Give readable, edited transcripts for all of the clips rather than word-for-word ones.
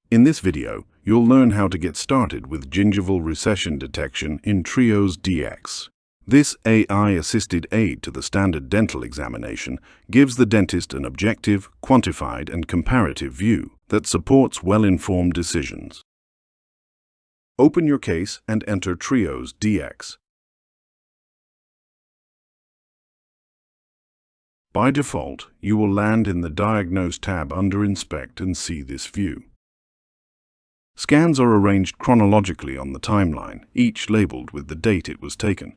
In this video, you'll learn how to get started with gingival recession detection in Trios DX. This AI-assisted aid to the standard dental examination gives the dentist an objective, quantified, and comparative view that supports well-informed decisions. Open your case and enter Trios DX. By default, you will land in the Diagnose tab under Inspect and see this view. Scans are arranged chronologically on the timeline, each labeled with the date it was taken.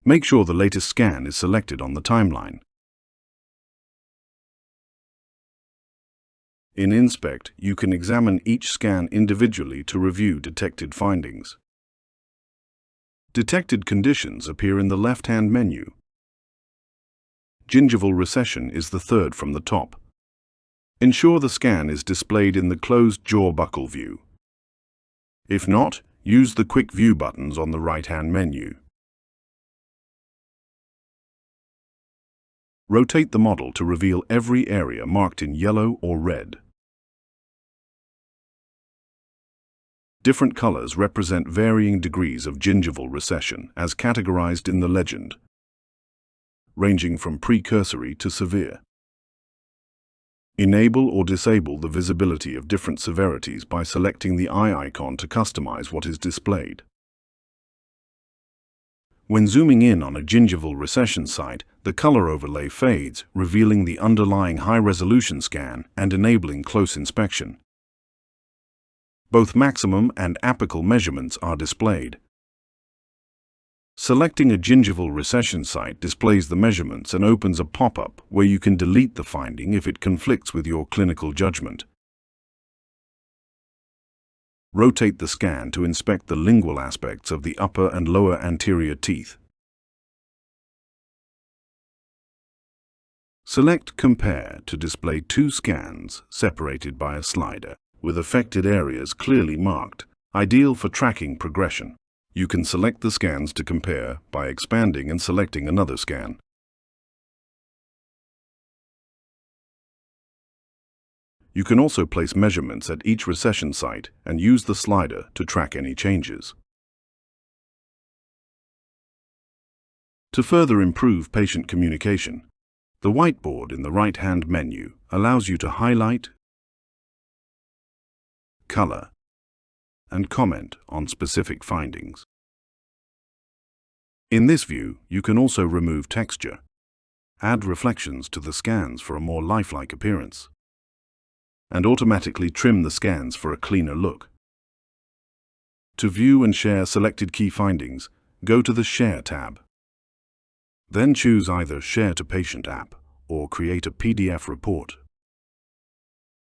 Make sure the latest scan is selected on the timeline. In Inspect, you can examine each scan individually to review detected findings. Detected conditions appear in the left-hand menu. Gingival recession is the third from the top. Ensure the scan is displayed in the closed jaw buccal view. If not, use the Quick View buttons on the right-hand menu. Rotate the model to reveal every area marked in yellow or red. Different colors represent varying degrees of gingival recession as categorized in the legend, ranging from precursory to severe. Enable or disable the visibility of different severities by selecting the eye icon to customize what is displayed. When zooming in on a gingival recession site, the color overlay fades, revealing the underlying high-resolution scan and enabling close inspection. Both maximum and apical measurements are displayed. Selecting a gingival recession site displays the measurements and opens a pop-up where you can delete the finding if it conflicts with your clinical judgment. Rotate the scan to inspect the lingual aspects of the upper and lower anterior teeth. Select Compare to display two scans separated by a slider, with affected areas clearly marked, ideal for tracking progression. You can select the scans to compare by expanding and selecting another scan. You can also place measurements at each recession site and use the slider to track any changes. To further improve patient communication, the whiteboard in the right-hand menu allows you to highlight, color, and comment on specific findings. In this view, you can also remove texture, add reflections to the scans for a more lifelike appearance, and automatically trim the scans for a cleaner look. To view and share selected key findings, go to the Share tab. Then choose either Share to Patient app or create a PDF report.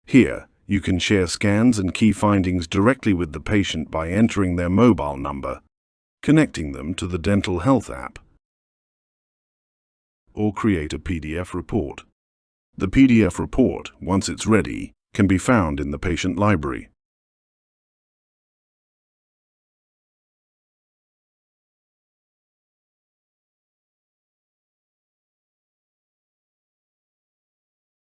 Here, you can share scans and key findings directly with the patient by entering their mobile number, connecting them to the Dental Health app, or create a PDF report. The PDF report, once it's ready, can be found in the patient library.